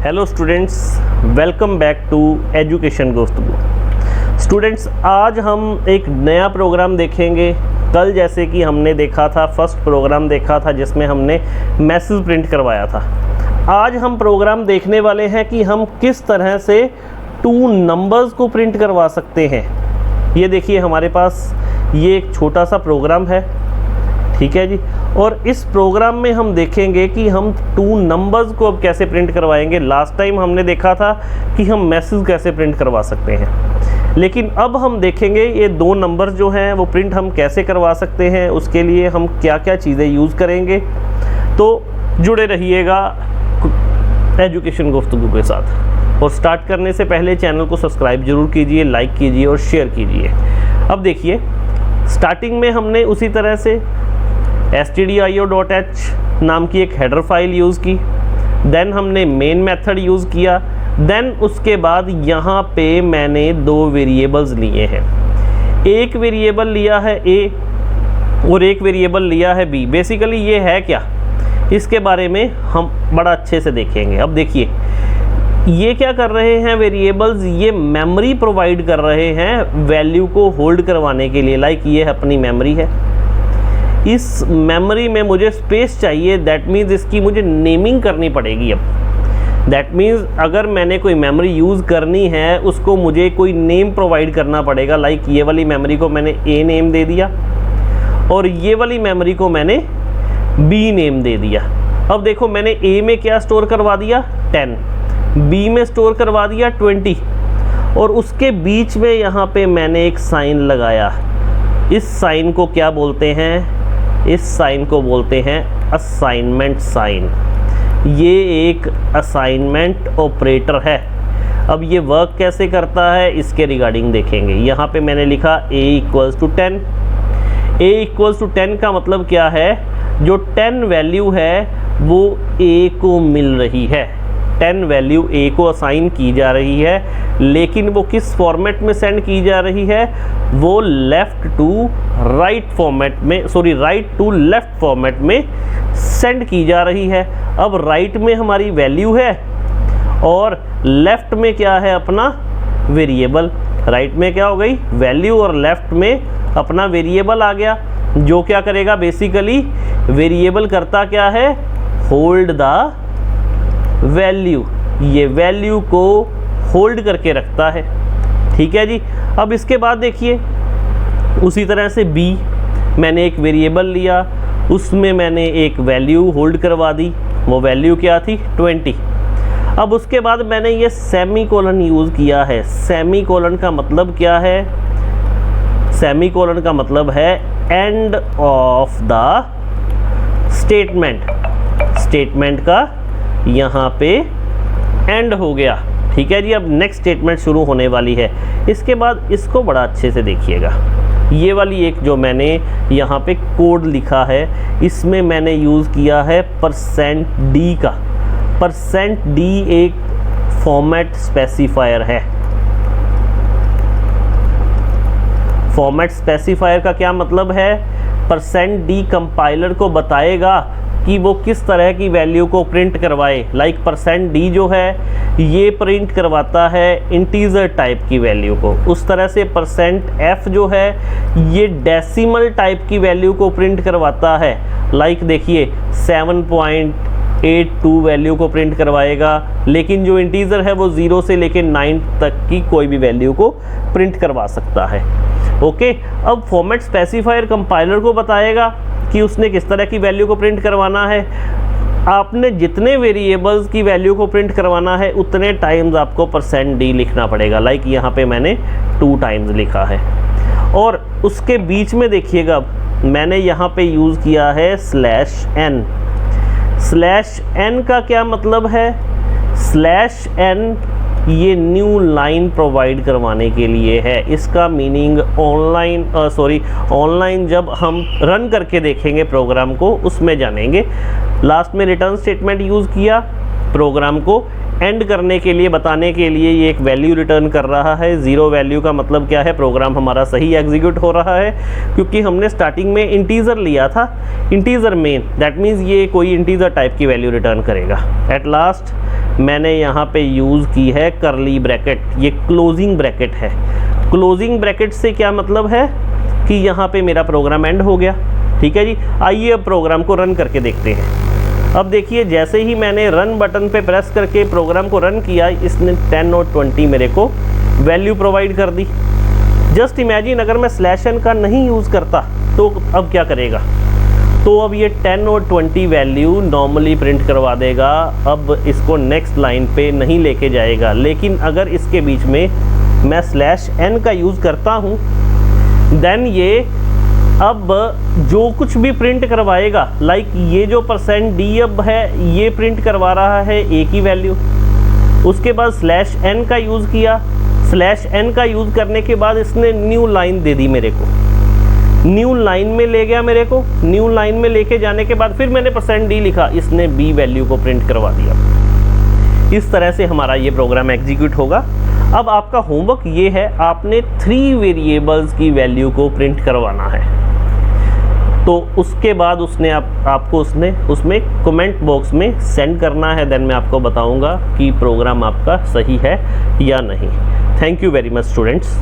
Hello students, welcome back to education Guftagu. Students, आज हम एक नया प्रोग्राम देखेंगे। कल जैसे कि हमने देखा था, फर्स्ट प्रोग्राम देखा था जिसमें हमने मैसेज प्रिंट करवाया था। आज हम प्रोग्राम देखने वाले हैं कि हम किस तरह से 2 नंबर्स को प्रिंट करवा सकते हैं। ये देखिए, हमारे पास ये एक छोटा सा प्रोग्राम है, ठीक है जी। और इस प्रोग्राम में हम देखेंगे कि हम 2 नंबर्स को अब कैसे प्रिंट करवाएंगे। लास्ट टाइम हमने देखा था कि हम मैसेज कैसे प्रिंट करवा सकते हैं, लेकिन अब हम देखेंगे ये 2 नंबर्स जो हैं वो प्रिंट हम कैसे करवा सकते हैं, उसके लिए हम क्या क्या चीज़ें यूज़ करेंगे। तो जुड़े रहिएगा एजुकेशन गुफ्तगू के साथ। और स्टार्ट करने से पहले चैनल को सब्सक्राइब जरूर कीजिए, लाइक कीजिए और शेयर कीजिए। अब देखिए, स्टार्टिंग में हमने उसी तरह से stdio.h नाम की एक हेडर फाइल यूज़ की। देन हमने मेन मेथड यूज़ किया। देन उसके बाद यहाँ पे मैंने 2 वेरिएबल्स लिए हैं। एक वेरिएबल लिया है a और एक वेरिएबल लिया है b। बेसिकली ये है क्या, इसके बारे में हम बड़ा अच्छे से देखेंगे। अब देखिए, ये क्या कर रहे हैं वेरिएबल्स, ये मेमोरी प्रोवाइड कर रहे हैं वैल्यू को होल्ड करवाने के लिए। लाइक ये अपनी मेमोरी है, इस मेमोरी में मुझे स्पेस चाहिए। दैट मीन्स इसकी मुझे नेमिंग करनी पड़ेगी। अब दैट मीन्स अगर मैंने कोई मेमोरी यूज़ करनी है, उसको मुझे कोई नेम प्रोवाइड करना पड़ेगा। लाइक ये वाली मेमोरी को मैंने ए नेम दे दिया और ये वाली मेमोरी को मैंने बी नेम दे दिया। अब देखो, मैंने ए में क्या स्टोर करवा दिया, 10, बी में स्टोर करवा दिया 20, और उसके बीच में यहाँ पे मैंने एक साइन लगाया। इस साइन को क्या बोलते हैं, इस साइन को बोलते हैं असाइनमेंट साइन। ये एक असाइनमेंट ऑपरेटर है। अब ये वर्क कैसे करता है इसके रिगार्डिंग देखेंगे। यहाँ पे मैंने लिखा a = 10। a = 10 का मतलब क्या है, जो 10 वैल्यू है वो a को मिल रही है। 10 वैल्यू a को असाइन की जा रही है, लेकिन वो किस फॉर्मेट में सेंड की जा रही है, वो लेफ़्ट टू राइट फॉर्मेट में, राइट टू लेफ़्ट फॉर्मेट में सेंड की जा रही है। अब राइट में हमारी वैल्यू है और लेफ़्ट में क्या है, अपना वेरिएबल। राइट में क्या हो गई, वैल्यू, और लेफ़्ट में अपना वेरिएबल आ गया। जो क्या करेगा, बेसिकली वेरिएबल करता क्या है, होल्ड द वैल्यू। ये वैल्यू को होल्ड करके रखता है, ठीक है जी। अब इसके बाद देखिए, उसी तरह से b, मैंने एक वेरिएबल लिया, उसमें मैंने एक वैल्यू होल्ड करवा दी। वो वैल्यू क्या थी, 20। अब उसके बाद मैंने ये सेमीकोलन यूज़ किया है। सेमीकोलन का मतलब क्या है, सेमीकोलन का मतलब है end of the statement. Statement का यहाँ पे एंड हो गया, ठीक है जी। अब नेक्स्ट स्टेटमेंट शुरू होने वाली है। इसके बाद इसको बड़ा अच्छे से देखिएगा। ये वाली एक जो मैंने यहाँ पे कोड लिखा है, इसमें मैंने यूज़ किया है %d का। %d एक फॉर्मेट स्पेसिफायर है। फॉर्मेट स्पेसिफायर का क्या मतलब है, %d कंपाइलर को बताएगा कि वो किस तरह की वैल्यू को प्रिंट करवाए। लाइक %d जो है ये प्रिंट करवाता है इंटीजर टाइप की वैल्यू को। उस तरह से %f जो है ये डेसिमल टाइप की वैल्यू को प्रिंट करवाता है। लाइक देखिए, 7.82 वैल्यू को प्रिंट करवाएगा, लेकिन जो इंटीजर है वो 0 से लेकर 9 तक की कोई भी वैल्यू को प्रिंट करवा सकता है। ओके, अब फॉर्मेट स्पेसिफायर कंपाइलर को बताएगा कि उसने किस तरह की वैल्यू को प्रिंट करवाना है। आपने जितने वेरिएबल्स की वैल्यू को प्रिंट करवाना है उतने टाइम्स आपको %d लिखना पड़ेगा। लाइक यहाँ पे मैंने 2 टाइम्स लिखा है। और उसके बीच में देखिएगा, मैंने यहाँ पे यूज़ किया है /n। /n का क्या मतलब है, /n ये न्यू लाइन प्रोवाइड करवाने के लिए है। इसका मीनिंग ऑनलाइन जब हम रन करके देखेंगे प्रोग्राम को, उसमें जानेंगे। लास्ट में रिटर्न स्टेटमेंट यूज़ किया प्रोग्राम को एंड करने के लिए, बताने के लिए ये एक वैल्यू रिटर्न कर रहा है। 0 वैल्यू का मतलब क्या है, प्रोग्राम हमारा सही एग्जीक्यूट हो रहा है, क्योंकि हमने स्टार्टिंग में इंटीजर लिया था, इंटीजर मेन। दैट मीन्स ये कोई इंटीजर टाइप की वैल्यू रिटर्न करेगा। एट लास्ट मैंने यहाँ पे यूज़ की है करली ब्रैकेट, ये क्लोजिंग ब्रैकेट है। क्लोजिंग ब्रैकेट से क्या मतलब है कि यहाँ पे मेरा प्रोग्राम एंड हो गया। ठीक है जी, आइए अब प्रोग्राम को रन करके देखते हैं। अब देखिए जैसे ही मैंने रन बटन पे प्रेस करके प्रोग्राम को रन किया, इसने 10 और 20 मेरे को वैल्यू प्रोवाइड कर दी। जस्ट इमेजिन अगर मैं /n का नहीं यूज़ करता तो अब क्या करेगा, तो अब ये 10 और 20 वैल्यू नॉर्मली प्रिंट करवा देगा। अब इसको नेक्स्ट लाइन पे नहीं लेके जाएगा। लेकिन अगर इसके बीच में मैं /n का यूज़ करता हूँ, देन ये अब जो कुछ भी प्रिंट करवाएगा, लाइक ये जो %d अब है ये प्रिंट करवा रहा है एक ही वैल्यू। उसके बाद /n का यूज़ किया, /n का यूज़ करने के बाद इसने न्यू लाइन दे दी मेरे को, न्यू लाइन में ले गया मेरे को। न्यू लाइन में लेके जाने के बाद फिर मैंने %d लिखा, इसने b वैल्यू को प्रिंट करवा दिया। इस तरह से हमारा ये प्रोग्राम एग्जीक्यूट होगा। अब आपका होमवर्क ये है, आपने 3 वेरिएबल्स की वैल्यू को प्रिंट करवाना है। तो उसके बाद उसने आपको उसमें कमेंट बॉक्स में सेंड करना है। देन मैं आपको बताऊंगा कि प्रोग्राम आपका सही है या नहीं। Thank you very much students.